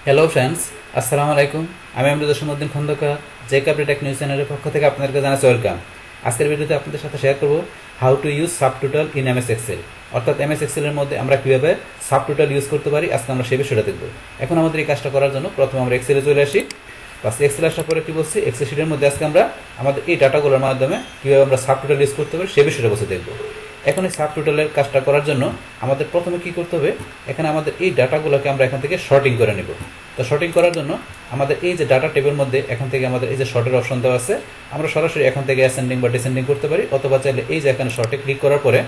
Hello friends, আসসালামু আলাইকুম। আমি আমরুদ্দিন খন্দকার, জে কাপড়ি টেক নিউজ চ্যানেলের পক্ষ থেকে আপনাদেরকে জানাচ্ছি ওয়েলকাম। আজকের ভিডিওতে আপনাদের সাথে শেয়ার করব how to use subtotal in MS Excel. অর্থাৎ এমএস এক্সেলের মধ্যে আমরা কীভাবে সাবটোটাল ইউজ করতে পারি, আজকে আমরা সেই বিষয়টা দেখব। এখন আমাদের এই কাজটা করার জন্য প্রথমে আমরা এক্সেলে চলে আসি। বাস এক্সেল আসার পরে কী বলছি, এক্সেল শিটের মধ্যে আজকে আমরা আমাদের এই ডাটাগুলোর মাধ্যমে কীভাবে আমরা সাবটোটাল ইউজ করতে পারি সেই বিষয়টা বসে দেখব। এখন এই সাবটোটালের কাজটা করার জন্য আমাদের প্রথমে কি করতে হবে, এখানে আমাদের এই ডাটাগুলোকে আমরা এখান থেকে শর্টিং করে নেব। তো শর্টিং করার জন্য আমাদের এই যে ডাটা টেবিলের মধ্যে এখান থেকে আমাদের এই যে শর্টের অপশন দেওয়া আছে, আমরা সরাসরি এখান থেকে অ্যাসেন্ডিং বা ডিসেন্ডিং করতে পারি, অথবা চাইলে এই যে এখানে শর্টে ক্লিক করার পরে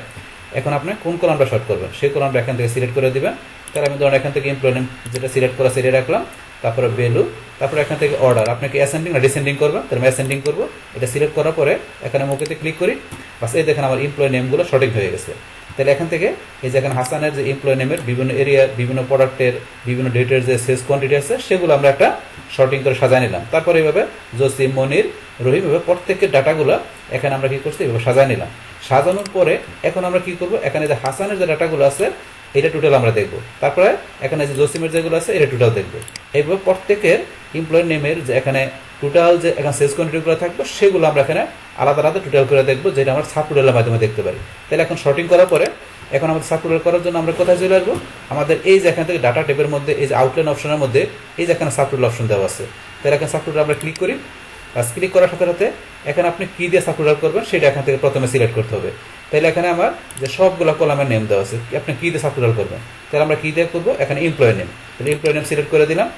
এখন আপনি কোন কলামটা শর্ট করবেন সেই কলামটা এখান থেকে সিলেক্ট করে দিবেন। তাহলে আমি ধরুন এখান থেকে এমপ্লয় নেম যেটা সিলেক্ট করা সেটা রাখলাম, তারপরে ভ্যালু, তারপরে এখান থেকে অর্ডার, আপনাকে অ্যাসেন্ডিং না ডিসেন্ডিং করবেন, তাহলে আমি অ্যাসেন্ডিং করবো। এটা সিলেক্ট করার পরে এখানে ওকেতে ক্লিক করি। বাস এই দেখেন আমার এমপ্লয় নেমগুলো সঠিক হয়ে গেছে। তাহলে এখান থেকে এই যে এখানে হাসানের যে এমপ্লয় নেমের বিভিন্ন এরিয়ার বিভিন্ন প্রোডাক্টের বিভিন্ন ডেটের যে সেলস কোয়ান্টিটি আছে সেগুলো আমরা একটা শর্টিং করে সাজায় নিলাম। তারপরে এইভাবে জসিম, মনির, রহিম, এভাবে প্রত্যেকের ডাটাগুলো এখানে আমরা কি করছি এভাবে সাজায় নিলাম। সাজানোর পরে এখন আমরা কি করব, এখানে যে হাসানের যে ডাটাগুলো আছে এটা টোটাল আমরা দেখব। তারপরে এখানে যে জসিমের যেগুলো আছে এটা টোটাল দেখব। এইভাবে প্রত্যেকের এমপ্লয় নেমের যে এখানে টোটাল যে এখানে সেলস কোয়ান্টিটিগুলো থাকবে সেগুলো আমরা এখানে আলাদা আলাদা টোটাল করে দেখবো, যেটা আমরা সাব টোটালের মাধ্যমে দেখতে পারি। তাহলে এখন শর্টিং করার পরে এখন আমাদের সাব টোটাল করার জন্য আমরা কোথায় চলে আসবো, আমাদের এই যে এখান থেকে ডাটা টেপের মধ্যে এই যে আউটলাইন অপশনের মধ্যে এই যে এখানে সাব টোটাল অপশন দেওয়া আছে। তাহলে এখানে সাব টোটাল আমরা ক্লিক করি। ক্লিক করার সাথে সাথে এখানে আপনি কী দিয়ে সাব টোটাল করবেন সেটা এখান থেকে প্রথমে সিলেক্ট করতে হবে। তাহলে এখানে আমার যে সবগুলো কলামের নেম দেওয়া আছে, আপনি কী দিয়ে সাব টোটাল করবেন, তাহলে আমরা কী দিয়ে করবো, এখানে এমপ্লয় নেম, তাহলে এমপ্লয় নেম সিলেক্ট করে দিলাম।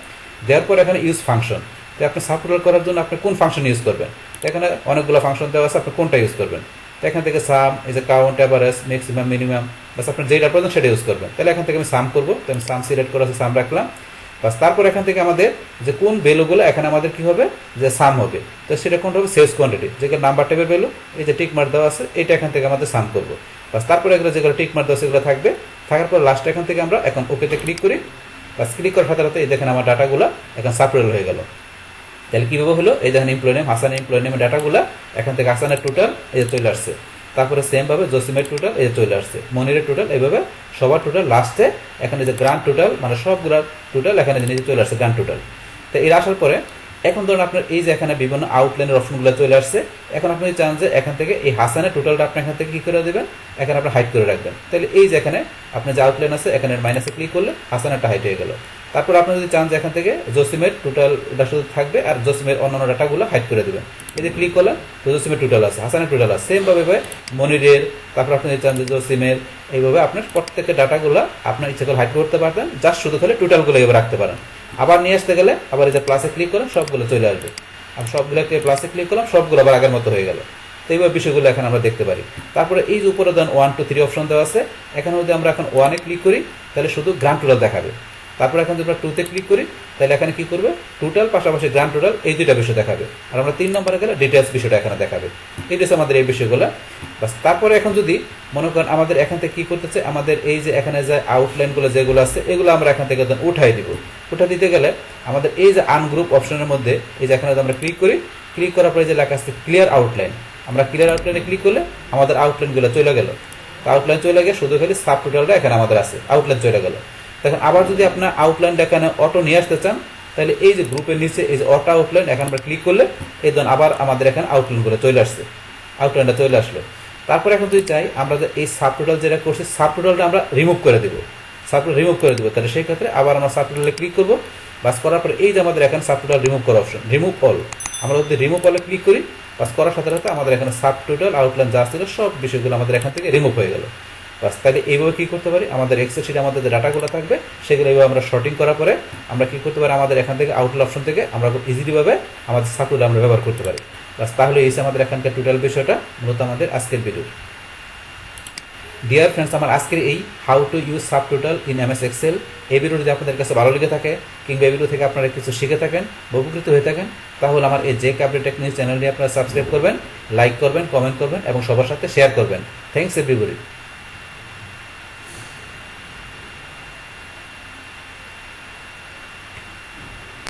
দেওয়ার পর এখানে ইউজ ফাংশন, তো আপনি সাব টোটাল করার জন্য আপনি কোন ফাংশন ইউজ করবেন, এখানে অনেকগুলো ফাংশন দেওয়া আছে, আপনি কোনটা ইউজ করবেন। তো এখান থেকে সাম, এই যে কাউন্ট, অ্যাভারেজ, ম্যাক্সিমাম, মিনিমাম, বাস আপনার যেটা প্রয়োজন সেটা ইউজ করবেন। তাহলে এখান থেকে আমি সাম করবো, তো আমি সাম সিলেক্ট করে সাম রাখলাম। বাস তারপর এখান থেকে আমাদের যে কোন ভ্যালুগুলো এখানে আমাদের কি হবে, যে সাম হবে, তো সেটা কোনটা হবে, সেলস কোয়ান্টিটি, যেগুলো নাম্বার টাইপের ভ্যালু, এই যে টিক মার্ক দেওয়া আছে এটা এখান থেকে আমাদের সাম করবো। বাস তারপরে এগুলো যেগুলো টিক মার্ক দেওয়া সেগুলো থাকবে, থাকার পর লাস্টে এখান থেকে আমরা এখন ওকেতে ক্লিক করি। বাস ক্লিক করার সাথে সাথে এই দেখেন আমার ডাটাগুলো এখন সাবটোটাল হয়ে গেল। তাহলে কীভাবে হলো, এই দেখেন এমপ্লয় নেম, হাসানের এমপ্লয় নেমের ডাটাগুলো এখান থেকে হাসানের টোটাল এই যে চলে আসছে, তারপরে সেমভাবে জসিমের টোটাল এই যে চলে আসছে, মনিরের টোটাল, এইভাবে সবার টোটাল লাস্টে এখানে যে গ্রান্ড টোটাল মানে সবগুলোর টোটাল এখানে নিজে চলে আসছে গ্রান্ড টোটাল। তো এর আসার পরে এখন ধরুন আপনার এই যে এখানে বিভিন্ন আউটলাইনের অপশনগুলো চলে আসছে, এখন আপনি চান যে এখান থেকে এই হাসানের টোটালটা আপনি এখান থেকে কী করে দেবেন, এখানে আপনি হাইড করে রাখবেন। তাহলে এই যে এখানে আপনার যে আউটলাইন আছে এখানে মাইনাসে ক্লিক করলে হাসানেরটা হাইড হয়ে গেল। তারপর আপনি যদি চান যে এখান থেকে জসিমের টোটালটা শুধু থাকবে আর জসিমের অন্যান্য ডাটাগুলো হাইড করে দেবেন, এই যে ক্লিক করলেন তো জসিমের টোটাল আছে, হাসানের টোটাল আছে, সেমভাবে মনিরের, তারপর আপনি যদি চান যে জসিমের, এইভাবে আপনার প্রত্যেকের ডাটাগুলো আপনার ইচ্ছা করে হাইড করতে পারবেন, জাস্ট শুধু খালি টোটালগুলো এভাবে রাখতে পারেন। আবার নিয়ে আসতে গেলে আবার এই যে প্লাসে ক্লিক করেন সবগুলো চলে আসবে, আমি সবগুলোকে প্লাসে ক্লিক করলাম সবগুলো আবার আগের মতো হয়ে গেল। তো এইভাবে বিষয়গুলো এখন আমরা দেখতে পারি। তারপরে এই যে উপরে দেন 1 2 3 অপশন দেওয়া আছে, এখানে যদি আমরা এখন 1-এ ক্লিক করি তাহলে শুধু গ্রান্ড টোটাল দেখাবে। তারপর এখন যদি আমরা 2-তে ক্লিক করি তাহলে এখানে কি করবে, টোটাল পাশাপাশি গ্রান্ড টোটাল এই দুইটা বিষয় দেখাবে। আর আমরা 3 নম্বরে গেলে ডিটেলস বিষয়টা এখানে দেখাবে। এই হচ্ছে আমাদের এই বিষয়গুলো। বাস তারপরে এখন যদি মনে করেন আমাদের এখান থেকে কী করতেছে, আমাদের এই যে এখানে যে আউটলাইনগুলো যেগুলো আছে এগুলো আমরা এখান থেকে উঠাই দিব। উঠা দিতে গেলে আমাদের এই যে আনগ্রুপ অপশনের মধ্যে এই যে এখানে আমরা ক্লিক করি, ক্লিক করার পরে যে লেখা আছে ক্লিয়ার আউটলাইন, আমরা ক্লিয়ার আউটলাইনে ক্লিক করলে আমাদের আউটলাইনগুলো চলে গেল। তো আউটলাইন চলে গিয়ে শুধু খালি সাব টোটালটা এখানে আমাদের আছে, আউটলাইন চলে গেল। দেখেন আবার যদি আপনার আউটলাইনটা এখানে অটো নিয়ে আসতে চান তাহলে এই যে গ্রুপের নিচে এই যে অটো আউটলাইন এখানে আমরা ক্লিক করলে এই ধরুন আবার আমাদের এখানে আউটলাইনগুলো চলে আসছে, আউটলাইনটা চলে আসলো। তারপর এখন যদি চাই আমরা যে এই সাব টোটাল যেটা করছি সাব টোটালটা আমরা রিমুভ করে দেবো, সাব টোটাল রিমুভ করে দেবো, তাহলে সেই ক্ষেত্রে আবার আমরা সাব টোটালে ক্লিক করবো। বাস করার পরে এই যে আমাদের এখানে সাব টোটাল রিমুভ করা অপশন, রিমুভ অল, আমরা যদি রিমুভ অলে ক্লিক করি বাস করার সাথে সাথে আমাদের এখানে সাব টোটাল আউটলাইন যা ছিল সব বিষয়গুলো আমাদের এখান থেকে রিমুভ হয়ে গেল। বাস তাহলে এইভাবে কী করতে পারি, আমাদের এক্সেল শিটে আমাদের যে ডাটাগুলো থাকবে সেগুলো এইভাবে আমরা শর্টিং করার পরে আমরা কী করতে পারি, আমাদের এখান থেকে আউটলাইন অপশন থেকে আমরা খুব ইজিলিভাবে আমাদের সাব টোটাল আমরা ব্যবহার করতে পারি। বাস তাহলে এই আমাদের এখানকার টোটাল বিষয়টা মূলত আমাদের আজকের ভিডিও। ডিয়ার ফ্রেন্ডস, আমার আজকের এই how to use subtotal in MS Excel এই ভিডিও যদি আপনাদের কাছে ভালো লেগে থাকে কিংবা এই ভিডিও থেকে আপনারা কিছু শিখে থাকেন, উপকৃত হয়ে থাকেন, তাহলে আমার এই জে কাপড়ি টেক নিউজ চ্যানেলটি আপনারা সাবস্ক্রাইব করবেন, লাইক করবেন, কমেন্ট করবেন এবং সবার সাথে শেয়ার করবেন। Thanks everybody.